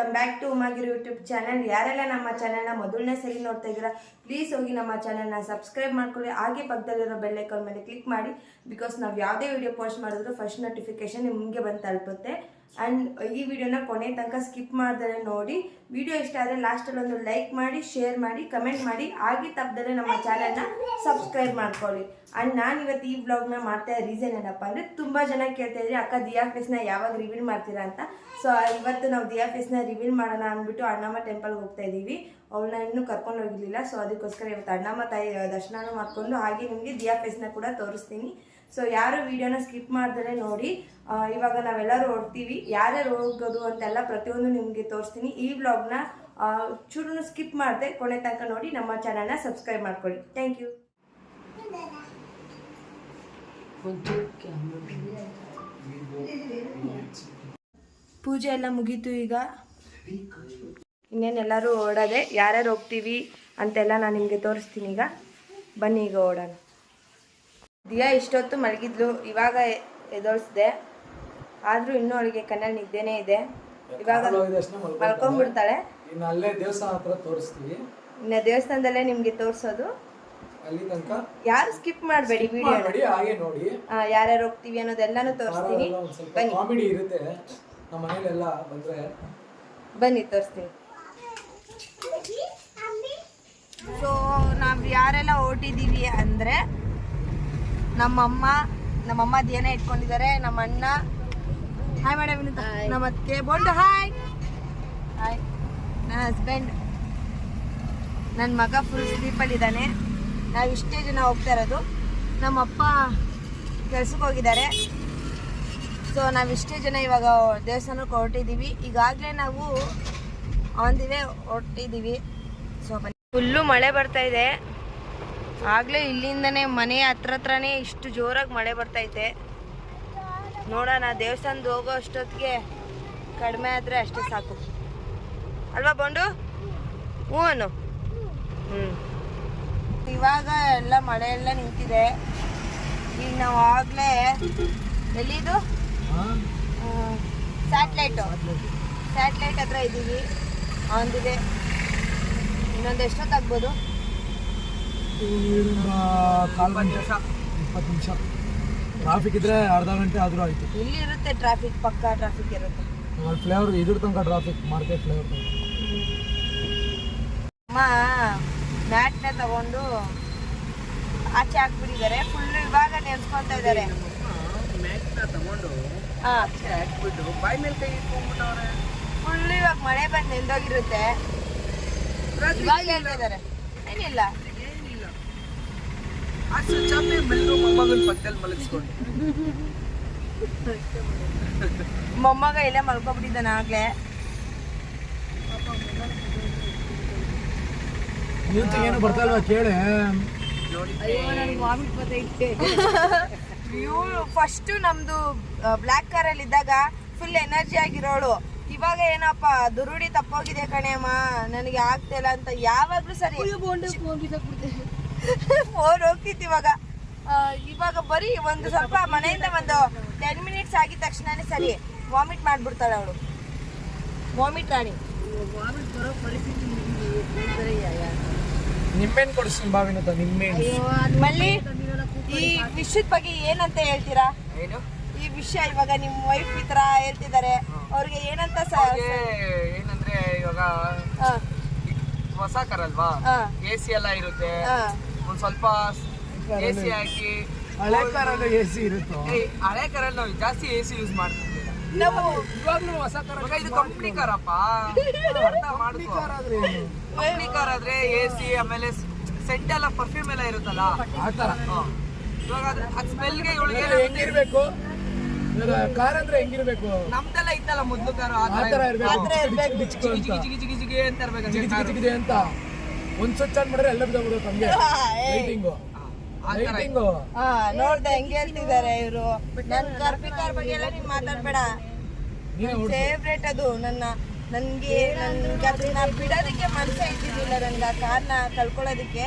Welcome back to Umagiri YouTube channel. ಯಾರೆಲ್ಲ ನಮ್ಮ ಚಾನಲ್ನ ಮೊದಲನೇ ಸರಿ ನೋಡ್ತಾ ಇದ್ದೀರಾ ಪ್ಲೀಸ್ ಹೋಗಿ ನಮ್ಮ ಚಾನಲ್ನ ಸಬ್ಸ್ಕ್ರೈಬ್ ಮಾಡ್ಕೊಳ್ಳಿ. ಹಾಗೆ ಪಕ್ಕದಲ್ಲಿರೋ ಬೆಲ್ ಐಕಾನ್ ಮೇಲೆ ಕ್ಲಿಕ್ ಮಾಡಿ. ಬಿಕಾಸ್ ನಾವು ಯಾವುದೇ ವಿಡಿಯೋ ಪೋಸ್ಟ್ ಮಾಡಿದ್ರು ಫಸ್ಟ್ ನೋಟಿಫಿಕೇಶನ್ ನಿಮಗೆ ಬಂದು ತಲುಪುತ್ತೆ. ಆ್ಯಂಡ್ ಈ ವಿಡಿಯೋನ ಕೊನೆ ತನಕ ಸ್ಕಿಪ್ ಮಾಡ್ದರೆ ನೋಡಿ. ವಿಡಿಯೋ ಇಷ್ಟ ಆದರೆ ಲಾಸ್ಟಲ್ಲಿ ಒಂದು ಲೈಕ್ ಮಾಡಿ, ಶೇರ್ ಮಾಡಿ, ಕಮೆಂಟ್ ಮಾಡಿ. ಹಾಗೆ ತಪ್ಪದಲ್ಲೇ ನಮ್ಮ ಚಾನಲ್ನ ಸಬ್ಸ್ಕ್ರೈಬ್ ಮಾಡ್ಕೊಳ್ಳಿ. ಆ್ಯಂಡ್ ನಾನು ಇವತ್ತು ಈ ವ್ಲಾಗ್ನ ಮಾಡ್ತಾ ಇರೋ ರೀಸನ್ ಏನಪ್ಪ ಅಂದರೆ, ತುಂಬ ಜನ ಕೇಳ್ತಾ ಇದ್ರಿ ಅಕ್ಕ ದಿಯಾ ಫೇಸ್ನ ಯಾವಾಗ ರಿವೀಲ್ ಮಾಡ್ತೀರಾ ಅಂತ. ಸೊ ಇವತ್ತು ನಾವು ದಿಯಾ ಫೇಸ್ನ ರಿವೀಲ್ ಮಾಡೋಣ ಅಂದ್ಬಿಟ್ಟು ಅಣ್ಣಮ್ಮ ಟೆಂಪಲ್ಗೆ ಹೋಗ್ತಾ ಇದ್ದೀವಿ. ಅವಳನ್ನ ಇನ್ನೂ ಕರ್ಕೊಂಡು ಹೋಗಿರಲಿಲ್ಲ. ಸೊ ಅದಕ್ಕೋಸ್ಕರ ಇವತ್ತು ಅಣ್ಣಮ್ಮ ತಾಯಿ ದರ್ಶನ ಮಾಡಿಕೊಂಡು ಹಾಗೆ ನಿಮಗೆ ದಿಯಾ ಫೇಸ್ನ ಕೂಡ ತೋರಿಸ್ತೀನಿ. ಸೊ ಯಾರು ವಿಡಿಯೋನ ಸ್ಕಿಪ್ ಮಾಡಿದ್ರೆ ನೋಡಿ. ಇವಾಗ ನಾವೆಲ್ಲರೂ ಹೊಡ್ತೀವಿ, ಯಾರ್ಯಾರು ಹೋಗೋದು ಅಂತೆಲ್ಲ ಪ್ರತಿಯೊಂದು ನಿಮಗೆ ತೋರಿಸ್ತೀನಿ. ಈ ವ್ಲಾಗ್ನ ಚೂರು ಸ್ಕಿಪ್ ಮಾಡಿದೆ ಕೊನೆ ತನಕ ನೋಡಿ. ನಮ್ಮ ಚಾನಲ್ನ ಸಬ್ಸ್ಕ್ರೈಬ್ ಮಾಡ್ಕೊಳ್ಳಿ. Thank you. ಪೂಜೆ ಎಲ್ಲ ಮುಗೀತು. ಈಗ ಇನ್ನೇನೆಲ್ಲರೂ ಓಡೋದೆ. ಯಾರ್ಯಾರು ಹೋಗ್ತೀವಿ ಅಂತೆಲ್ಲ ನಾನು ನಿಮಗೆ ತೋರಿಸ್ತೀನಿ. ಈಗ ಬನ್ನಿ, ಈಗ ಓಡೋಣ. ದಿಯಾ ಇಷ್ಟೊತ್ತು ಮಲಗಿದ್ಲು, ಇವಾಗ ಎದೊಳಿಸಿದೆ. ಆದರೂ ಇನ್ನೂ ಅವಳಿಗೆ ಕಣ್ಣಲ್ಲಿ ನಿದ್ದೆನೇ ಇದೆ. ಇವಾಗ ಮಲ್ಕೊಂಡ್ಬಿಡ್ತಾಳೆ. ಇನ್ನು ದೇವಸ್ಥಾನದಲ್ಲೇ ನಿಮಗೆ ತೋರಿಸೋದು. ಯಾರು ಸ್ಕಿಪ್ ಮಾಡಬೇಡಿ ವಿಡಿಯೋ. ಯಾರ್ಯಾರು ಹೋಗ್ತೀವಿ ಅನ್ನೋದೆಲ್ಲಾನು ತೋರಿಸ್ತೀನಿ. ಬನ್ನಿ ತೋರಿಸ್ತೀನಿ. ಸೊ ನಾವು ಯಾರೆಲ್ಲ ಹೊರಟಿದ್ದೀವಿ ಅಂದರೆ, ನಮ್ಮಮ್ಮ ದಿಯಾನ ಇಟ್ಕೊಂಡಿದ್ದಾರೆ, ನಮ್ಮ ಅಣ್ಣ ಹಾಯ್ ಮೇಡಮ್, ನಮ್ಮ ಅತ್ತಿಗೆ ಬೋಂಡು ಹಾಯ್ ಹಾಯ್, ನನ್ನ ಹಸ್ಬೆಂಡ್, ನನ್ನ ಮಗ ಫುಲ್ ಸ್ಲೀಪಲ್ಲಿದ್ದಾನೆ. ನಾವು ಇಷ್ಟೇ ಜನ ಹೋಗ್ತಾ ಇರೋದು. ನಮ್ಮಪ್ಪ ಕೆಲ್ಸಕ್ಕೆ ಹೋಗಿದ್ದಾರೆ. ಸೊ ನಾವಿಷ್ಟೇ ಜನ ಇವಾಗ ದೇವಸ್ಥಾನಕ್ಕೆ ಹೊರಟಿದ್ದೀವಿ. ಈಗಾಗಲೇ ನಾವು ಆಂದಿವೆ ಹೊರಟಿದ್ದೀವಿ. ಸೊ ಫುಲ್ಲು ಮಳೆ ಬರ್ತಾ ಇದೆ. ಆಗಲೇ ಇಲ್ಲಿಂದನೇ ಮನೆ ಹತ್ರನೇ ಇಷ್ಟು ಜೋರಾಗಿ ಮಳೆ ಬರ್ತೈತೆ. ನೋಡೋಣ, ದೇವಸ್ಥಾನದ ಹೋಗೋ ಅಷ್ಟೊತ್ತಿಗೆ ಕಡಿಮೆ ಆದರೆ ಅಷ್ಟೇ ಸಾಕು ಅಲ್ವಾ ಬೋಂಡು? ಹ್ಞೂ. ಇವಾಗ ಎಲ್ಲ ಮಳೆ ಎಲ್ಲ ನಿಂತಿದೆ. ಈಗ ನಾವು ಆಗಲೇ ಎಲ್ಲಿದು ಸ್ಯಾಟ್ಲೈಟ್ ಹತ್ರ ಇದ್ದೀವಿ. ಆಂದಿದೆ. ಇನ್ನೊಂದು ಎಷ್ಟೊತ್ತಾಗ್ಬೋದು? 20 ನಿಮಿಷ. ಟ್ರಾಫಿಕ್ ಇದ್ರೆ ಅರ್ಧ ಗಂಟೆ ಆದ್ರೂ ಆಯ್ತು. ಇಲ್ಲಿ ಇರುತ್ತೆ ಟ್ರಾಫಿಕ್, ಪಕ್ಕಾ ಟ್ರಾಫಿಕ್ ಇರುತ್ತೆ. ಫ್ಲೇವರ್ ಇದ್ರ ತನಕ ಟ್ರಾಫಿಕ್, ಮಾರ್ಕೆಟ್ ಫ್ಲೇವರ್. ಅಮ್ಮ ಮ್ಯಾಟ್ನ ತಗೊಂಡು ಆಚೆ ಹಾಕ್ಬಿಟ್ಟಿದ್ದಾರೆ. ಫುಲ್ ಇವಾಗ ನೆನ್ಸ್ಕೊಂತ ಇದ್ದಾರೆ. ಫುಲ್ ಇವಾಗ ಮಳೆ ಬಂದು ನಿಂದೋಗಿರುತ್ತೆ. ಇವಾಗ ಹೇಳ್ತಾ ಇದ್ದಾರೆ ಏನಿಲ್ಲ. ಮೊಮ್ಮಗ ಇಲ್ಲೇ ಮಲ್ಕೊಬಿಟ್ಟಿದ್ದಾನೆ ಆಗ್ಲೇ. ಏನು ಬರ್ತಲ್ವಾ ಕೇಳಿ. ಇವಳು ಫಸ್ಟ್ ನಮ್ದು ಬ್ಲ್ಯಾಕ್ ಕಾರಲ್ಲಿ ಇದ್ದಾಗ ಫುಲ್ ಎನರ್ಜಿ ಆಗಿರೋಳು. ಇವಾಗ ಏನಪ್ಪ ದುರುಡಿ ತಪ್ಪೋಗಿದೆ ಕಣೆ ಅಮ್ಮ, ನನಗೆ ಆಗ್ತಿಲ್ಲ ಅಂತ ಯಾವಾಗ್ಲೂ ಸರಿ ಫೋನ್ ಹೋಗ್ತಿತ್ತು. ಇವಾಗ ಬರೀ ಒಂದು ಸ್ವಲ್ಪ ಮನೆಯಿಂದ ಒಂದು 10 ಮಿನಿಟ್ಸ್ ಆಗಿದ ತಕ್ಷಣನೇ ಸರಿ ವಾಮಿಟ್ ಮಾಡ್ಬಿಡ್ತಾಳೆ ಅವಳು. ವಾಮಿಟ್ ರಾಣಿ. ನಿಂಬೆಹಣ್ಣು ಕೊಡಿಸ್ತೀನಿ ಬಾವಿನ ನಿಂಬೆಹಣ್ಣು. ಮಲ್ಲಿ, ಈ ವಿಷಯದ ಬಗ್ಗೆ ಏನಂತ ಹೇಳ್ತೀರಾ? ಈ ವಿಷಯ ಇವಾಗ ನಿಮ್ಮ ವೈಫ್ ಈ ತರ ಹೇಳ್ತಿದ್ದಾರೆ, ಅವ್ರಿಗೆ ಏನಂತ ಏನಂದ್ರೆ, ಇವಾಗ ಹೊಸ ಕಾರ್ ಅಲ್ವಾ, AC ಎಲ್ಲ ಇರುತ್ತೆ. ಒಂದ್ ಸ್ವಲ್ಪ AC ಹಾಕಿ. ಹಳೆ ಕಾರಲ್ಲಿ AC ಇರುತ್ತೋ? ಹಳೆ ಕಾರಲ್ಲಿ ನಾವು ಜಾಸ್ತಿ AC ಯೂಸ್ ಮಾಡ್ತೀವಿ. ನಾವು ಇವಾಗ್ಲೂ ಹೊಸ ಕಾರ. ಇದು ಕಂಪ್ನಿ ಕಾರಪ್ಪ, ಅರ್ಥ ಮಾಡ್ಕೊ. ಕಂಪ್ನಿ ಕಾರ್ ಆದ್ರೆ AC, ಆಮೇಲೆ ಸೆಂಟ್ ಎಲ್ಲ ಪರ್ಫ್ಯೂಮ್ ಎಲ್ಲ ಇರುತ್ತಲ್ಲ ಆತರ. ಇವಾಗ ಅದ್ ಸ್ಮೆಲ್ಗೆ ಇವಳಿಗೆ ಹೆಂಗಿರ್ಬೇಕು ಕಾರ್ ಅಂದ್ರೆ, ಹೆಂಗಿರ್ಬೇಕು? ನಮ್ದೆಲ್ಲ ಇತ್ತಲ್ಲ ಮೊದ್ಲು ಕಾರು, ಆತರ ಇರ್ಬೇಕು. ಜಿಗಿ ಅಂತ ಇರ್ಬೇಕು ಅಂತ ಒಂದ್ ಸ್ವಿಚ್ ಆನ್ ಮಾಡಿದ್ರೆ ಎಲ್ಲ ಬಿದ್ದೋಗ್ಬಿಡುತ್ತೆ. ಹಂಗೆ ಲೈಟಿಂಗು. ನೋಡ್ದೆ ಹೆಂಗೆ ಹೇಳ್ತಿದ್ದಾರೆ ಇವರು. ನನ್ ಕರ್ಪಿ ಕಾರ್ ಬಗ್ಗೆ ಎಲ್ಲ ನೀನ್ ಮಾತಾಡ್ಬೇಡ. ಫೇವ್ರೇಟ್ ಅದು. ನನ್ಗೆ ಅದನ್ನ ಬಿಡೋದಕ್ಕೆ ಮನಸ್ಸೇ ಇದ್ದಿದ್ದಿಲ್ಲ, ನನ್ಗೆ ಆ ಕಾರ್ನ ಕಳ್ಕೊಳ್ಳೋದಕ್ಕೆ.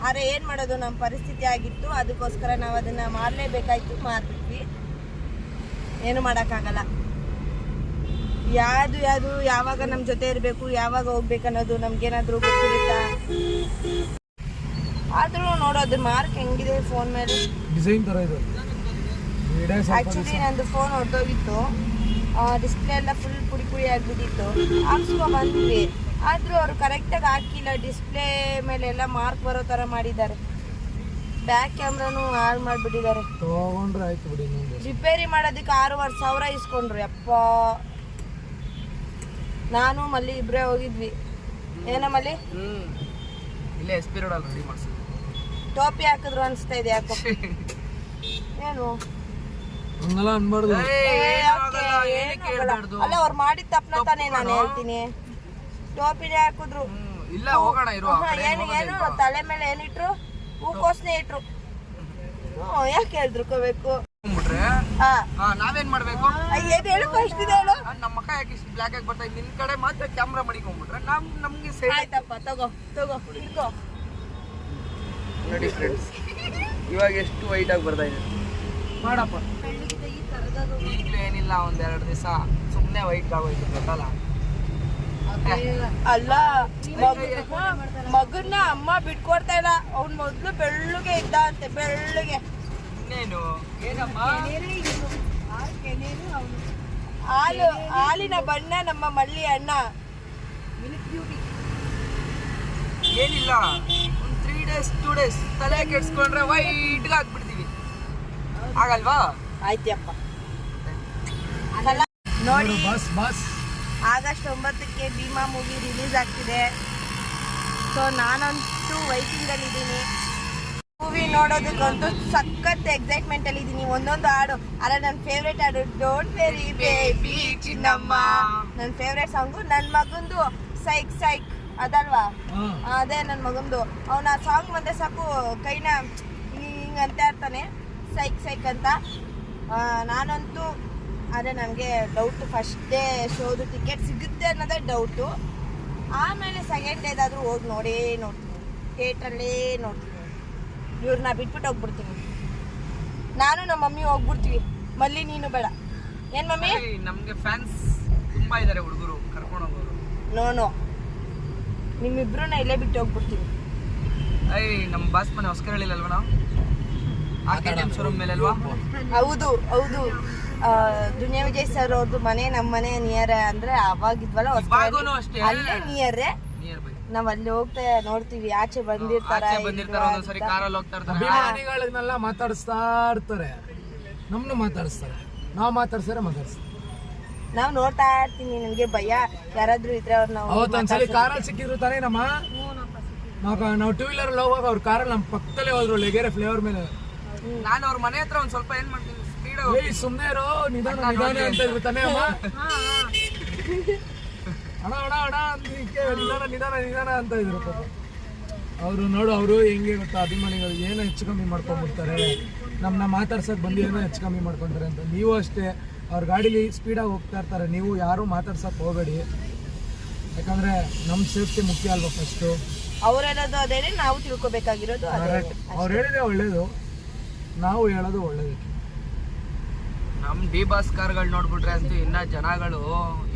ಆದ್ರೆ ಏನ್ ಮಾಡೋದು, ನಮ್ಮ ಪರಿಸ್ಥಿತಿ ಆಗಿತ್ತು. ಅದಕ್ಕೋಸ್ಕರ ನಾವು ಅದನ್ನ ಮಾರಲೇಬೇಕಾಯ್ತು. ಮಾರ್ಬಿಟ್ವಿ, ಏನು ಮಾಡೋಕ್ಕಾಗಲ್ಲ. ಯಾವುದು ಯಾವಾಗ ನಮ್ಮ ಜೊತೆ ಇರಬೇಕು, ಯಾವಾಗ ಹೋಗ್ಬೇಕು ಅನ್ನೋದು ನಮ್ಗೇನಾದ್ರೂ ಗೊತ್ತಿರುತ್ತಾ? ಆದ್ರೂ ನೋಡೋದು ಮಾರ್ಕ್ ಹೆಂಗಿದೆ ಫೋನ್ ಮೇಲೆ. ಡಿಸೈನ್ ತರ ಇದೆ. ಆಕ್ಚುಲಿ ನಂದು ಫೋನ್ ಹೊರಟೋಗಿತ್ತು, ಡಿಸ್ಪ್ಲೇ ಎಲ್ಲ ಫುಲ್ ಪುಡಿ ಆಗಿಬಿಟ್ಟಿತ್ತು. ಹಾಕ್ಸ್ಕೊ ಬಂದ್ವಿ, ಆದ್ರೂ ಅವರು ಕರೆಕ್ಟಾಗಿ ಹಾಕಿಲ್ಲ. ಡಿಸ್ಪ್ಲೇ ಮೇಲೆ ಎಲ್ಲ ಮಾರ್ಕ್ ಬರೋ ಥರ ಮಾಡಿದ್ದಾರೆ. ಬ್ಯಾಕ್ ಕ್ಯಾಮ್ರಾನು ಹಾಳು ಮಾಡಿಬಿಟ್ಟಿದ್ದಾರೆ. ತಗೊಂಡ್ರೆ ಆಯ್ತು ಬಿಡಿ. ರಿಪೇರಿ ಮಾಡೋದಕ್ಕೆ 6,500 ಇಸ್ಕೊಂಡ್ರು. ಯಪ್ಪ, ನಾನು ಮಲ್ಲಿ ಇಬ್ಬರೇ ಹೋಗಿದ್ವಿ. ಏನೋ ಮಲ್ಲಿ ಇಲ್ಲೇ ಎಸ್ ಪಿ ರೋಡಲ್ಲಿ ರೆಡಿ ಮಾಡಿಸಿ ಟೋಪಿ ಹಾಕಿದ್ರು ಅನಿಸ್ತಾ ಇದೆ ಯಾಕೋ. ಏನು ಹಂಗಲ್ಲ ಅನ್ಬಾರ್ದು. ಅಲ್ಲ, ಅವ್ರು ಮಾಡಿದ ತಪ್ಪನ ತಾನೇ ನಾನು ಹೇಳ್ತೀನಿ. ಟೋಪಿನೇ ಹಾಕಿದ್ರು. ಇಲ್ಲ ಹೋಗೋಣ ಇರು. ಏನು ತಲೆ ಮೇಲೆ ಏನಿಟ್ರು? ಹೂಕೋಸ್ನೆ ಇಟ್ರು. ಯಾಕೆ ಹೇಳ್ದ್ರುಕೋಬೇಕು? ನಾವೇನ್ ಮಾಡ್ಬೇಕು? ಏನ್ ಹೇಳು ಫಸ್ಟ್ ಇದೆ ಹೇಳು. ನಮ್ಮ ಮಕ್ಕ ಯಾಕೆ ಇಷ್ಟು ಬ್ಲಾಕ್ ಆಗಿ ಬರ್ತಾ ನಿನ್ ಕಡೆ ಮಾತ್ರ ಕ್ಯಾಮ್ರಾ ಮಾಡಿಕೊಂಡ್ಬಿಟ್ರೆ ನಮ್ಗೆ ಆಯ್ತಪ್ಪ, ತಗೋ ಇಟ್ಕೋ. ನೋಡಿ ಫ್ರೆಂಡ್ಸ್, ಇವಾಗ ಎಷ್ಟು ವೈಟ್ ಆಗಿ ಬರ್ತಾ ಇದೆ ಮಾಡಪ್ಪ. ಈಗಲೂ ಏನಿಲ್ಲ, ಒಂದೆರಡು ದಿವಸ ಸುಮ್ಮನೆ ವೈಟ್ ಆಗೋಯ್ತು ಗೊತ್ತಲ್ಲ. ಅಲ್ಲ, ಮಗನ್ನ ಅಮ್ಮ ಬಿಟ್ಕೊಡ್ತಾ ಇಲ್ಲ. ಅವ್ನ್ ಮೊದ್ಲು ಬೆಳ್ಳಗೆ ಇದ್ದ ಅಂತೆ, ಬೆಳ್ಳಗೆ. ಇನ್ನೇನು ಏನಮ್ಮ ಹಾಲಿನ ಬಣ್ಣ ನಮ್ಮ ಮಲ್ಲಿ ಅಣ್ಣ. ಏನಿಲ್ಲ, ಒಂದು 3 days 2 days ತಲೆ ಕೆಡ್ಸ್ಕೊಂಡ್ರೆ ವೈಟ್ಗೆ ಹಾಕ್ಬಿಡ್ತೀವಿ, ಆಗಲ್ವಾ? ಆಯ್ತಪ್ಪ. ನೋಡಿ, ಬಸ್ ಆಗಸ್ಟ್ 9ಕ್ಕೆ ಭೀಮಾ ಮೂವಿ ರಿಲೀಸ್ ಆಗ್ತಿದೆ. ಸೊ ನಾನಂತೂ ವೈಟಿಂಗ್ ಅಲ್ಲಿ ಇದ್ದೀನಿ. ಮೂವಿ ನೋಡೋದಕ್ಕಂತೂ ಸಖತ್ ಎಕ್ಸೈಟ್ಮೆಂಟ್ ಅಲ್ಲಿ ಇದ್ದೀನಿ. ಒಂದೊಂದು ಹಾಡು, ಅಲ್ಲ ನನ್ನ ಫೇವ್ರೇಟ್ ಹಾಡು ಡೋಂಟ್ ವೆರಿ ಬೇಬಿ ಚಿನ್ನಮ್ಮ, ನನ್ನ ಫೇವ್ರೇಟ್ ಸಾಂಗು. ನನ್ನ ಮಗಂದು ಸೈಕ್ ಸೈಕ್ ಅದಲ್ವಾ, ಅದೇ ನನ್ನ ಮಗಂದು. ಅವನ ಸಾಂಗ್ ಬಂದ್ರೆ ಸಾಕು ಕೈನ ಹಿಂಗ್ ಅಂತ ಇರ್ತಾನೆ, ಸೈಕ್ ಸೈಕ್ ಅಂತ. ನಾನಂತೂ ಅದೇ ನನಗೆ ಡೌಟ್, ಫಸ್ಟ್ ಡೇ ಶೋದು ಟಿಕೆಟ್ ಸಿಗುತ್ತೆ ಅನ್ನೋದೇ ಡೌಟು. ಆಮೇಲೆ ಸೆಕೆಂಡ್ ಡೇದಾದರೂ ಹೋಗಿ ನೋಡ್ತೀನಿ, ಥಿಯೇಟ್ರಲ್ಲೇ ನೋಡ್ತೀನಿ. ಇವ್ರನ್ನ ಬಿಟ್ಬಿಟ್ಟು ಹೋಗ್ಬಿಡ್ತೀನಿ. ನಾನು ನಮ್ಮ ಮಮ್ಮಿ ಹೋಗ್ಬಿಡ್ತೀವಿ. ಮಲ್ಲಿ ನೀನು ಬೇಡ. ಏನ್ ಮಮ್ಮಿ? ನಮ್ಗೆ ಫ್ಯಾನ್ಸ್ ತುಂಬಾ ಇದಾರೆ ಹುಡುಗರು, ಕರ್ಕೊಂಡು ಹೋಗೋರು. ನೋ ನಿಮ್ಮಿಬ್ರನ್ನ ಇಲ್ಲೇ ಬಿಟ್ಟು ಹೋಗ್ಬಿಡ್ತೀವಿ. ನಮ್ಮ ಬಾಸ್ ಮನೆ ಹೊಸಕರಳ್ಳಿಲ್ವಾ ನಾವು? ಆರ್ಕೆಟಿಎಂ ಶೋರೂಮ್ ಮೇಲೆ ಅಲ್ವಾ? ಹೌದು. ದುನಿಯಾ ವಿಜಯ್ ಸರ್ ಅವ್ರದ್ದು ಮನೆ ನಮ್ಮ ಮನೆ ನಿಯರ್ ಅಂದ್ರೆ ಅವಾಗಿದ್ವಲ್ಲ, ಅಷ್ಟೇ ಅಲ್ಲೇ ನಿಯರ್. ನಿಯರ್ ಬೈ ನಾವ್ ಅಲ್ಲಿ ಹೋಗ್ತಾ ನೋಡ್ತೀವಿ. ಆಚೆ ಬಂದಿರ್ತಾರೆ, ಒಂದ್ಸರಿ ಕಾರಲ್ಲಿ ಹೋಗ್ತಾ ಇರ್ತಾರೆ. ಅಭಿಮಾನಿಗಳನ್ನೆಲ್ಲ ಮಾತಾಡಿಸ್ತಾ ಇರ್ತಾರೆ, ನಮ್ನು ಮಾತಾಡಿಸ್ತಾರೆ. ನಾವು ಮಾತಾಡ್ತಾರೆ. ನಾವ್ ನೋಡ್ತಾ ಇರ್ತೀನಿ. ನನ್ಗೆ ಭಯ, ಯಾರಾದ್ರೂ ಇದ್ರೆ ಅವ್ರನ್ನ ಅವತ್ತೊಂದ್ಸಲಿ ಕಾರಲ್ಲಿ ಸಿಕ್ಕಿದ್ರು ತಾನೇ ನಾವು 2 wheeler ಅಲ್ಲಿ ಹೋಗುವಾಗ ಅವ್ರ ಕಾರಲ್ಲಿ ನಮ್ಮ ಪಕ್ಕದಲ್ಲೇ ಹೋದ್ರು, ಲೆಗೆರೆ ಫ್ಲೇವರ್ ಮೇಲೆ. ನಾನು ಅವ್ರ ಮನೆ ಹತ್ರ ಒಂದ್ ಸ್ವಲ್ಪ ಏನ್ ಮಾಡ್ತೀನಿ, ಸ್ಪೀಡ್ ಸುಮ್ನೆ ಇರೋ, ನಿಧಾನ ಅಂತ ಇದ್ರು ತಾನೇ ಅಮ್ಮ. ನಿಧಾನ ಅಂತ ಇದ್ರು. ಅವರು ನೋಡು, ಅವರು ಹೆಂಗೆ ಗೊತ್ತಾ, ಅಭಿಮಾನಿಗಳು ಏನೋ ಹೆಚ್ಚು ಕಮ್ಮಿ ಮಾಡ್ಕೊಂಡ್ಬಿಡ್ತಾರೆ, ನಮ್ಮನ್ನ ಮಾತಾಡ್ಸಕ್ ಬಂದು ಏನೋ ಹೆಚ್ಚು ಕಮ್ಮಿ ಮಾಡ್ಕೊಂತಾರೆ ಅಂತ. ನೀವು ಅಷ್ಟೇ, ಅವ್ರ ಗಾಡೀಲಿ ಸ್ಪೀಡಾಗಿ ಹೋಗ್ತಾ ಇರ್ತಾರೆ, ನೀವು ಯಾರು ಮಾತಾಡ್ಸಕ್ ಹೋಗಬೇಡಿ. ಯಾಕಂದ್ರೆ ನಮ್ಮ ಸೇಫ್ಟಿ ಮುಖ್ಯ ಅಲ್ವಾ ಫಸ್ಟು. ಅವ್ರು ಹೇಳೋದು ಅದೇನೆ, ನಾವು ತಿಳ್ಕೊಬೇಕಾಗಿರೋದು ಅವ್ರು ಹೇಳಿದ್ರೆ ಒಳ್ಳೇದು, ನಾವು ಹೇಳೋದು ಒಳ್ಳೇದು. ನಮ್ ಡಿ ಬಾಸ್ ಕಾರ್ಗಳು ನೋಡ್ಬಿಟ್ರೆ ಅಂತೂ ಇನ್ನ ಜನಗಳು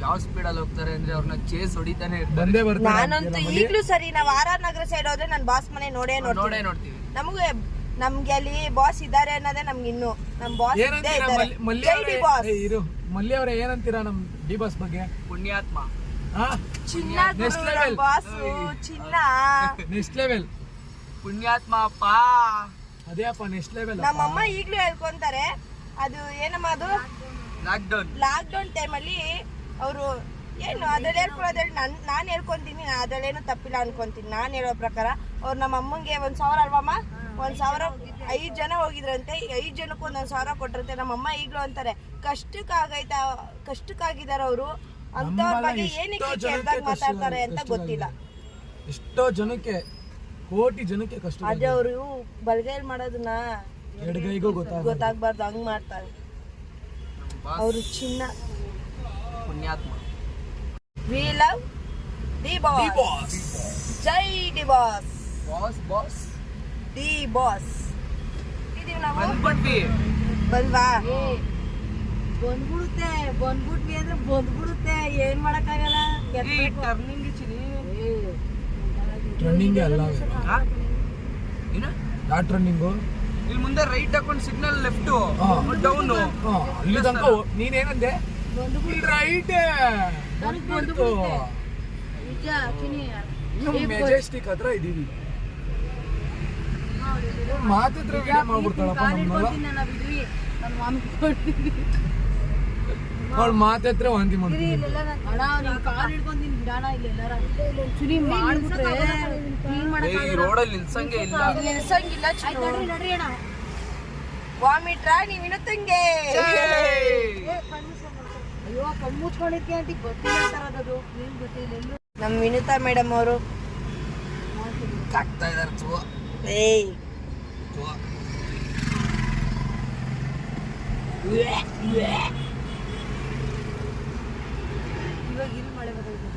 ಯಾವ ಸ್ಪೀಡಲ್ಲಿ ಹೋಗ್ತಾರೆ ಅಂದ್ರೆ ಅವ್ರನ್ನ ಚೇಸ್ ಹೊಡಿತಾನೆ ಇರ್ತಾರೆ. ನಾನಂತೂ ಈಗ್ಲೂ ಸರಿ, ನಾವ್ RR ನಗರ ಸೈಡ್ ಹೋದ್ರೆ ನನ್ ಬಾಸ್ ಮನೆ ನೋಡೇ ನೋಡ್ತೀವಿ. ನಮ್ಗೆ ಅಲ್ಲಿ ಬಾಸ್ ಇದ್ದಾರೆ ಅನ್ನೋದೇ ನಮ್ಗೆ ಇನ್ನು. ನಮ್ ಬಾಸ್ ಮಲ್ಲಿ ಅವರೇ ಏನಂತೀರಾ ನಮ್ ಡಿ ಬಾಸ್ ಬಗ್ಗೆ? ಪುಣ್ಯಾತ್ಮ, ಚಿನ್ನ ಬಾಸ್, ಚಿನ್ನ ನೆಕ್ಸ್ಟ್ ಲೆವೆಲ್ ಪುಣ್ಯಾತ್ಮ ಅಪ್ಪ. ಅದೇ ಅಪ್ಪ ನೆಕ್ಸ್ಟ್ ಲೆವೆಲ್. ನಮ್ಮಮ್ಮ ಈಗ್ಲೂ ಹೇಳ್ಕೊಂತಾರೆ. ಅದು ಏನಮ್ಮ, ಅದು ಲಾಕ್ಡೌನ್ ಟೈಮಲ್ಲಿ ಅವರು ಏನು ಅದ್ರಲ್ಲಿ ಹೇಳ್ಕೊಳ್ಳೋದ್ರಲ್ಲಿ ನಾನು ಹೇಳ್ಕೊಂತೀನಿ, ಅದ್ರಲ್ಲೇನು ತಪ್ಪಿಲ್ಲ ಅನ್ಕೊಂತೀನಿ. ನಾನು ಹೇಳೋ ಪ್ರಕಾರ ಅವ್ರು ನಮ್ಮ ಅಮ್ಮಂಗೆ 1,000 ಅಲ್ವಮ್ಮ, 1,000 5 ಜನ ಹೋಗಿದ್ರಂತೆ, 5 ಜನಕ್ಕೂ 1,000 ಕೊಟ್ಟಿರುತ್ತೆ. ನಮ್ಮಮ್ಮ ಈಗ್ಲೂ ಅಂತಾರೆ, ಕಷ್ಟಕ್ಕಾಗಿದ್ದಾರೆ ಅವರು, ಅಂತವ್ರ ಬಗ್ಗೆ ಏನಕ್ಕೆ ಕೆಟ್ಟದಾಗ ಮಾತಾಡ್ತಾರೆ ಅಂತ ಗೊತ್ತಿಲ್ಲ. ಎಷ್ಟೋ ಜನಕ್ಕೆ, ಕೋಟಿ ಜನಕ್ಕೆ ಕಷ್ಟ. ಅದೇ ಅವರು ಬಲಗೈಲಿ ಮಾಡೋದನ್ನ ಎಡಗೈಗೂ ಗೊತ್ತಾಗ್ಬಾರ್ದು, ಹಂಗ್ ಮಾಡ್ತಾರೆ ಅವರು. ಚಿನ್ನ ಪುಣ್ಯಾತ್ಮ. We love the boss. Jai D boss. The boss ಇದೀವಿ ನಾವು. ಬಂದ್ಬಿಟ್ವಿ. ಬಂದ್ವಾ? ಬಂದ್ಬಿಡುತ್ತೆ ಬಂದ್ಬಿಟ್ವಿ ಅಂದ್ರೆ ಬಂದ್ಬಿಡುತ್ತೆ ಏನ್ ಮಾಡಕ್ಕಾಗಲ್ಲ. ಟರ್ನಿಂಗ್ ಚಿನಿ ರನ್ನಿಂಗ್ ಅಲ್ಲ ಏನು ಯಾವ ರನ್ನಿಂಗು ಇಲ್ಲಿ ಮುಂದೆ ರೈಟ್ ಹಾಕೊಂಡು ಸಿಗ್ನಲ್ ಲೆಫ್ಟ್ ಡೌನ್ ಅಲ್ಲಿ ತನಕ ನೀನೇನಂದೆ ರೈಟ್ ಬಂದ್ಬಿಡ್ತು. ಇನ್ನು ಮೆಜೆಸ್ಟಿಕ್ ಹತ್ರ ಇದೀವಿ. ಮಾತಿದ್ರೆ ವಿಡಿಯೋ ಮಾಡ್ಬಿಡ್ತಾಳಪ್ಪ ನಮ್ಮನ್ನ. ಅವ್ಳು ಮಾತತ್ರ ವಾಂತಿ ಮಾಡ್ತೀನಿ. ಈ ರೋಡಲ್ಲಿ ನಿಲ್ಸಂಗೆ ಇಲ್ಲ. ವಾಮಿಟ್ರಾ ನೀವ್ ಇನ್ನೊತ್ತಂಗೆ ನಮ್ ವಿನುತಾ ಮೇಡಮ್ ಅವರು ಆಗ್ತಾ ಇದಾರೆ ಏಯ್ ಇವಾಗ ಇಲ್ಲಿ ಮಳೆ ಬರ್ತೈತೆ.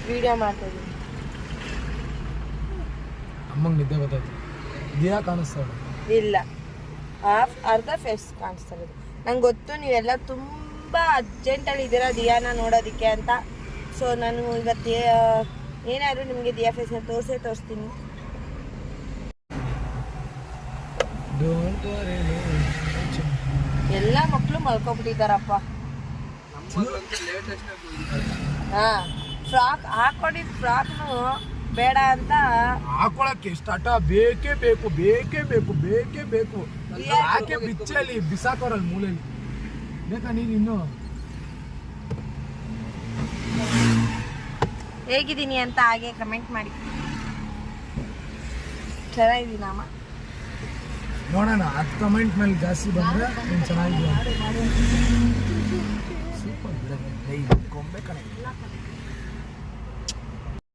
ವಿಡಿಯೋ ಮಾಡ್ತಾ ಇದ್ದೀನಿ. ಅಮ್ಮಂಗೆ ನಿದ್ದೆ ಗೊತ್ತಾಯ್ತು. ದಿಯಾ ಕಾಣಿಸ್ತಾಳೆ ಇಲ್ಲ ಅರ್ಧ ಫೇಸ್ ಕಾಣಿಸ್ತಾ ಇರೋದು. ನಂಗೆ ಗೊತ್ತು ನೀವೆಲ್ಲ ತುಂಬ ಅರ್ಜೆಂಟಲ್ಲಿ ಇದ್ದೀರಾ ದಿಯಾನ ನೋಡೋದಕ್ಕೆ ಅಂತ. ಸೊ ನಾನು ಇವತ್ತು ಏನಾದರೂ ನಿಮಗೆ ದಿಯಾ ಫೇಸ್ನ ತೋರಿಸ್ತೀನಿ. ಎಲ್ಲ ಮಕ್ಕಳು ಮಲ್ಕೊಬಿಟ್ಟಿದ್ದಾರಪ್ಪ. ಹಾ ಫ್ರಾಕ್ ಹಾಕೊಂಡಿದ್ ಫ್ರಾಕ್ನು ಬೇಡ ಅಂತ ಹಾಕೊಳಕ್ಕೆ ಸ್ಟಾರ್ಟ ಬೇಕೇ ಬೇಕು ಬೇಕೇ ಬೇಕು ಬೇಕೇ ಬೇಕು. ಯಾಕೆ ಬಿಚ್ಚಲ್ಲಿ ಬಿಸಾಕೋರಲ್ಲ ಮೂಲೆಯಲ್ಲಿ ಬೇಕಾ ನೀನು ಇನ್ನು ಹೇಗಿದ್ದೀನಿ ಅಂತ ಹಾಗೆ ಕಮೆಂಟ್ ಮಾಡಿ. ಚೆನ್ನಾಗಿದ್ದೀನಮ್ಮ ನೋಡೋಣ. 10 ಕಮೆಂಟ್ ಮೇಲೆ ಜಾಸ್ತಿ ಬಂದ್ರೆ ನೀನು ಚೆನ್ನಾಗಿದ್ದೀಯ. ಸೂಪರ್ ಗೊಂಬೆ ಕಣೆ.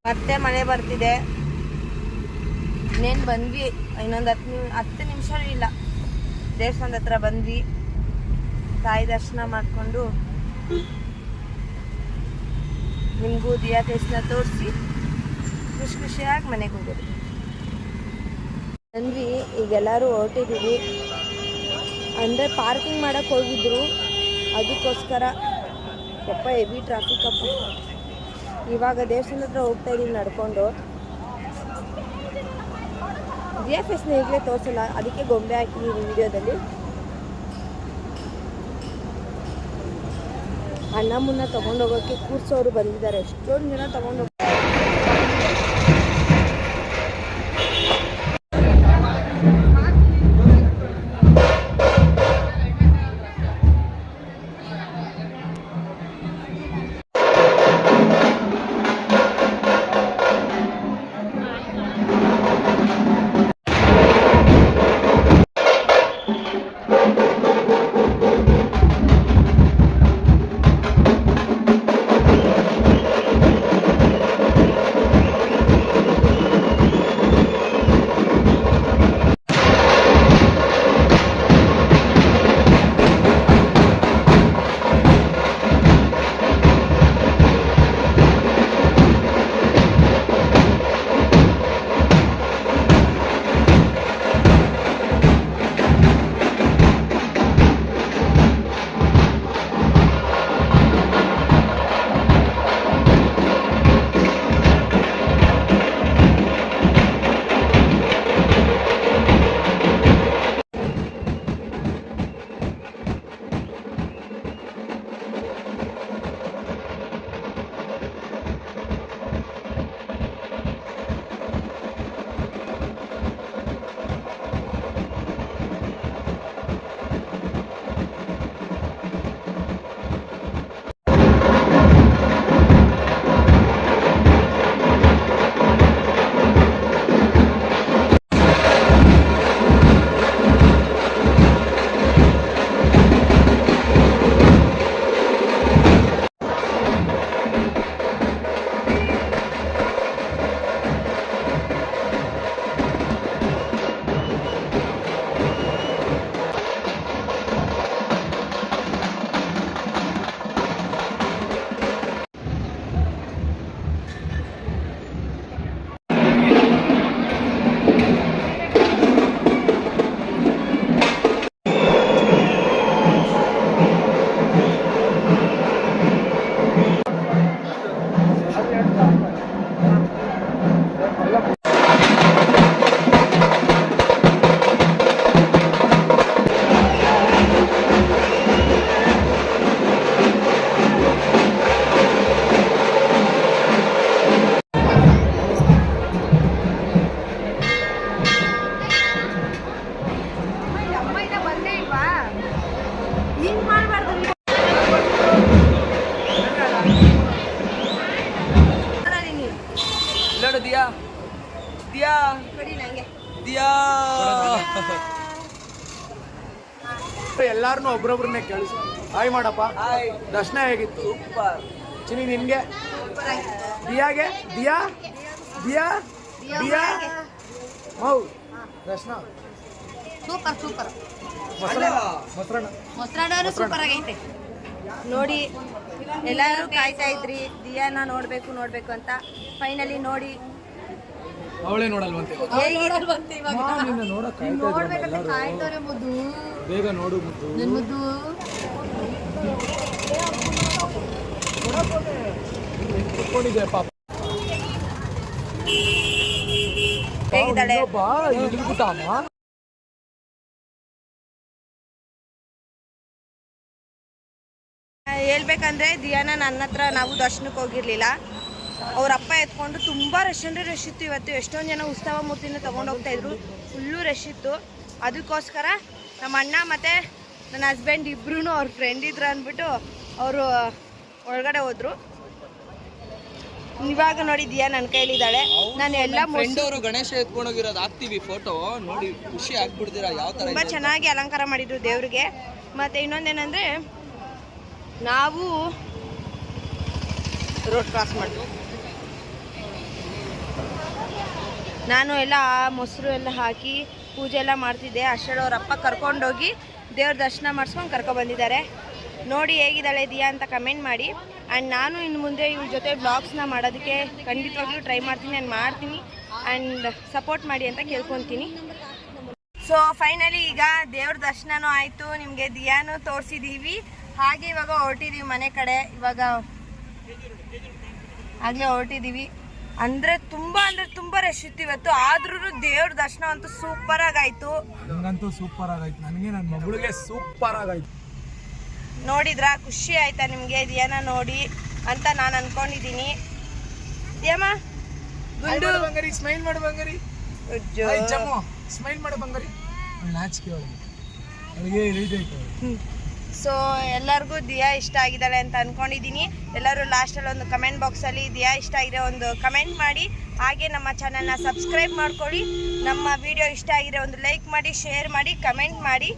ಮತ್ತೆ ಮಳೆ ಬರ್ತಿದೆ. ಇನ್ನೇನು ಬಂದ್ವಿ, ಇನ್ನೊಂದು 10 ನಿಮಿಷ ಇಲ್ಲ ದೇವಸ್ಥಾನದ ಹತ್ರ ಬಂದ್ವಿ. ತಾಯಿ ದರ್ಶನ ಮಾಡಿಕೊಂಡು ನಿಮಗೂ ದಿಯಾ ಫೇಸ್ನ ತೋರಿಸಿ ಖುಷಿಯಾಗಿ ಮನೆಗೆ ಹೋಗೋದು. ಬಂದ್ವಿ, ಈಗೆಲ್ಲರೂ ಹೊರಟಿದ್ದೀವಿ. ಅಂದರೆ ಪಾರ್ಕಿಂಗ್ ಮಾಡೋಕ್ಕೆ ಹೋಗಿದ್ರು, ಅದಕ್ಕೋಸ್ಕರ ಯಪ್ಪ ಹೆವಿ ಟ್ರಾಫಿಕ್ ಅಪ್ಪ. ಇವಾಗ ದೇವಸ್ಥಾನದ ಹತ್ರ ಹೋಗ್ತಾ ಇದ್ದೀವಿ ನಡ್ಕೊಂಡು. ದಿಯಾ ಫೇಸ್ನ ಈಗಲೇ ತೋರಿಸಲ್ಲ, ಅದಕ್ಕೆ ಗೊಂಬೆ ಹಾಕಿದ್ದೀವಿ ವಿಡಿಯೋದಲ್ಲಿ. ಅಣ್ಣ ಮುನ್ನ ತೊಗೊಂಡೋಗೋಕ್ಕೆ ಕೂರ್ಸೋರು ಬಂದಿದ್ದಾರೆ. ಎಷ್ಟೊಂದು ಜನ ತೊಗೊಂಡೋಗಿ ಮಾಡು ದಿಯಾ ದಿಯಾ ಕೊಡಿ ನಂಗೆ. ದಿಯಾ ಎಲ್ಲಾರನ್ನೂ ಒಬ್ರೊಬ್ರನ್ನೇ ಕೇಳಿಸು. ಹಾಯ್ ಮಾಡಪ್ಪ. ಹಾಯ್. ದರ್ಶನ ಹೇಗಿತ್ತು? ಸೂಪರ್. ಚಿನಿ ನಿನ್ಗೆ? ದಿಯಾಗೆ? ದಿಯಾ ದಿಯಾ ದಿಯಾ ಹೌ ದರ್ಶನ ಸೂಪರ್ ಸೂಪರ್. ಮೊಸರನ್ನ ಸೂಪರ್ ಆಗೈತೆ. ನೋಡಿ ಎಲ್ಲರೂ ಕಾಯ್ತಾ ಇದ್ರಿ ದಿಯಾನ ನೋಡ್ಬೇಕು ಅಂತ. ಫೈನಲಿ ನೋಡಿ ಅವಳೇ ನೋಡಲ್ವಂತೆ. ನಿನ್ನ ನೋಡಕ್ ಕಾಯ್ತವ್ರೆ ಮುದ್ದು. ಬೇಗ ನೋಡು ಮುದ್ದು. ನನ್ ಮುದ್ದು. ಕುತ್ಕೊಂಡಿದ್ದೆ ಪಾಪ. ಹೇಗಿದ್ದಾಳೆ? ಬಾ ಇಳಿದ್ಬಿಟ್ಟಮ್ಮ. ಹೇಳ್ಬೇಕಂದ್ರೆ ದಿಯಾನ ನನ್ನ ಹತ್ರ ನಾವು ದರ್ಶನಕ್ಕೆ ಹೋಗಿರ್ಲಿಲ್ಲ. ಅವ್ರ ಅಪ್ಪ ಎತ್ಕೊಂಡು ತುಂಬ ರಶ್ ಇತ್ತು ಇವತ್ತು. ಎಷ್ಟೊಂದು ಜನ ಉತ್ಸವ ಮೂರ್ತಿನ ತೊಗೊಂಡು ಹೋಗ್ತಾ ಇದ್ರು. ಫುಲ್ಲು ರಶ್ ಇತ್ತು. ಅದಕ್ಕೋಸ್ಕರ ನಮ್ಮ ಅಣ್ಣ ಮತ್ತು ನನ್ನ ಹಸ್ಬೆಂಡ್ ಇಬ್ರು ಅವ್ರ ಫ್ರೆಂಡ್ ಇದ್ರು ಅಂದ್ಬಿಟ್ಟು ಅವರು ಒಳಗಡೆ ಹೋದ್ರು. ಇವಾಗ ನೋಡಿ ದಿಯಾ ನನ್ನ ಕೈಲಿದ್ದಾಳೆ. ನಾನು ಎಲ್ಲ ಫ್ರೆಂಡ್ ಅವರು ಗಣೇಶ ಎತ್ಕೊಂಡೋಗಿರೋದು ಹಾಕ್ತೀವಿ ಫೋಟೋ ನೋಡಿ, ಖುಷಿ ಆಗ್ಬಿಡ್ತೀರಾ ಯಾವ ತರ ತುಂಬ ಚೆನ್ನಾಗಿ ಅಲಂಕಾರ ಮಾಡಿದ್ರು ದೇವ್ರಿಗೆ. ಮತ್ತು ಇನ್ನೊಂದೇನೆಂದರೆ ನಾವು ರೋಡ್ ಕ್ರಾಸ್ ಮಾಡಿದ್ವಿ. ನಾನು ಎಲ್ಲ ಮೊಸರು ಎಲ್ಲ ಹಾಕಿ ಪೂಜೆ ಎಲ್ಲ ಮಾಡ್ತಿದ್ದೆ. ಅಷ್ಟರಲ್ಲಿ ಅವ್ರ ಅಪ್ಪ ಕರ್ಕೊಂಡೋಗಿ ದೇವ್ರ ದರ್ಶನ ಮಾಡಿಸ್ಕೊಂಡು ಕರ್ಕೊಬಂದಿದ್ದಾರೆ. ನೋಡಿ ಹೇಗಿದ್ದಾಳೆ ದಿಯಾ ಅಂತ ಕಮೆಂಟ್ ಮಾಡಿ. ಆ್ಯಂಡ್ ನಾನು ಇನ್ನು ಮುಂದೆ ಇವ್ರ ಜೊತೆ ವ್ಲಾಗ್ಸ್ನ ಮಾಡೋದಕ್ಕೆ ಖಂಡಿತವಾಗ್ಲೂ ಟ್ರೈ ಮಾಡ್ತೀನಿ. ನಾನು ಮಾಡ್ತೀನಿ ಆ್ಯಂಡ್ ಸಪೋರ್ಟ್ ಮಾಡಿ ಅಂತ ಕೇಳ್ಕೊತೀನಿ. ಸೊ ಫೈನಲಿ ಈಗ ದೇವ್ರ ದರ್ಶನನೂ ಆಯಿತು, ನಿಮಗೆ ದಿಯಾನು ತೋರಿಸಿದ್ದೀವಿ. ಹಾಗೆ ಇವಾಗ ಹೊರಟಿದ್ದೀವಿ ಮನೆ ಕಡೆ. ಇವಾಗ ಆಗಲೇ ಹೊರಟಿದ್ದೀವಿ. ಅಂದರೆ ತುಂಬ ರಶ್ ಇತ್ತು ಇವತ್ತು. ಆದ್ರೂ ದೇವ್ರ ದರ್ಶನ ಅಂತೂ ಸೂಪರ್ ಆಗಾಯ್ತು. ನನಗಂತೂ ಸೂಪರ್ ಆಗಾಯ್ತು. ನನಗೆ ನನ್ನ ಮಗಳಿಗೆ ಸೂಪರ್ ಆಗಾಯ್ತು. ನೋಡಿದ್ರಾ? ಖುಷಿ ಆಯ್ತಾ ನಿಮಗೆ ದಿಯಾನ ನೋಡಿ ಅಂತ ನಾನು ಅನ್ಕೊಂಡಿದ್ದೀನಿ. ದಿಯಮ್ಮ ಗುಂಡು ಬಂಗಾರಿ ಸ್ಮೈಲ್ ಮಾಡು ಬಂಗಾರಿ. ಸ್ಮೈಲ್ ಮಾಡು ಬಂಗಾರಿ. ನಾಚಿಕೆ ಅವಳಿಗೆ ಇಳಿದೈತೆ. ಸೊ ಎಲ್ಲರಿಗೂ ದಿಯಾ ಇಷ್ಟ ಆಗಿದ್ದಾಳೆ ಅಂತ ಅಂದ್ಕೊಂಡಿದ್ದೀನಿ. ಎಲ್ಲರೂ ಲಾಸ್ಟಲ್ಲಿ ಒಂದು ಕಮೆಂಟ್ ಬಾಕ್ಸಲ್ಲಿ ದಿಯಾ ಇಷ್ಟ ಆಗಿದೆ ಒಂದು ಕಮೆಂಟ್ ಮಾಡಿ. ಹಾಗೆ ನಮ್ಮ ಚಾನಲ್ನ ಸಬ್ಸ್ಕ್ರೈಬ್ ಮಾಡ್ಕೊಳ್ಳಿ. ನಮ್ಮ ವಿಡಿಯೋ ಇಷ್ಟ ಆಗಿದೆ ಒಂದು ಲೈಕ್ ಮಾಡಿ, ಶೇರ್ ಮಾಡಿ, ಕಮೆಂಟ್ ಮಾಡಿ.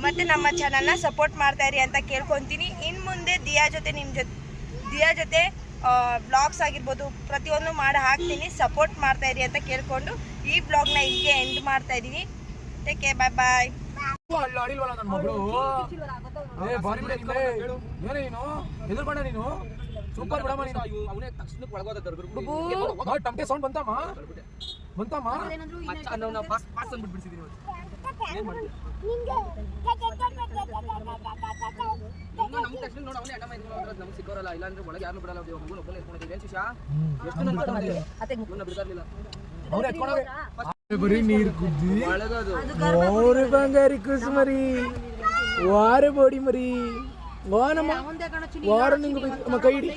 ಮತ್ತು ನಮ್ಮ ಚಾನಲ್ನ ಸಪೋರ್ಟ್ ಮಾಡ್ತಾಯಿರಿ ಅಂತ ಕೇಳ್ಕೊತೀನಿ. ಇನ್ನು ಮುಂದೆ ದಿಯಾ ಜೊತೆ ಬ್ಲಾಗ್ಸ್ ಆಗಿರ್ಬೋದು ಪ್ರತಿಯೊಂದು ಮಾಡಿ ಹಾಕ್ತೀನಿ. ಸಪೋರ್ಟ್ ಮಾಡ್ತಾಯಿರಿ ಅಂತ ಕೇಳ್ಕೊಂಡು ಈ ಬ್ಲಾಗ್ನ ಇಲ್ಲಿಗೆ ಎಂಡ್ ಮಾಡ್ತಾಯಿದ್ದೀನಿ. ಟೇಕ್ ಕೇರ್, ಬಾಯ್ ಬಾಯ್. ಅಡಿಲ್ವಲ್ಲ ನನ್ನ ಮಗಳು. ಏನೇ ನೀನು ಎದುರ್ಕೊಂಡ ನೀನು? ಸೂಪರ್ ಬಿಡಮ್ಮ ನೀನು. ಅವನೇ ತಕ್ಷಣಕ್ಕೆ ಒಳಗೋದ ಟಂಟೆ ಸೌಂಡ್ ಬಂತಮ್ಮ. ಪಾಸ್ ಅಂದ್ಬಿಟ್ಬಿಡ್ಸಿದೀನಿ. ಏನ್ ಮಾಡ್ತೀವಿ ನಮ್ಮ ತಕ್ಷಣ ನೋಡಿ ಅವನೇ ಅಣ್ಣ ಇದ್ಕೊಂಡು ನಮ್ಗೆ ಸಿಕ್ಕೋರಲ್ಲ. ಇಲ್ಲಾಂದ್ರೆ ಒಳಗೆ ಯಾರು ಬಿಡಲ್ಲ. ಮಗುನ ಒಬ್ಬನೇ ಎತ್ಕೊಂಡಿದ್ದೀವಿ. ಏನು ಶಿಶಾ ಎಷ್ಟು ನನ್ನ ಬಿಡ್ತಾ ಇರಲಿಲ್ಲ. ಬರೀ ನೀರು ಕುದ್ದಿ ಒಳಗೋದು ಓರೆ ಬಂಗಾರಿ ಕುಸ್ ಮರಿ ವಾರೆ ಬೋಡಿ ಮರಿ ವಾನಮ್ಮ ವಾರ ನಿಂಗೆ ಕೈ ಹಿಡಿ.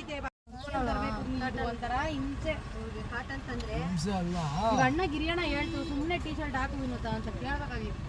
ಅಣ್ಣ ಗಿರಿಯಣ್ಣ ಹೇಳ್ತು ಸುಮ್ಮನೆ ಟೀ ಶರ್ಟ್ ಹಾಕು ವಿನೋತ ಅಂತ ಕೇಳ್ಬೇಕಾಗಿತ್ತು.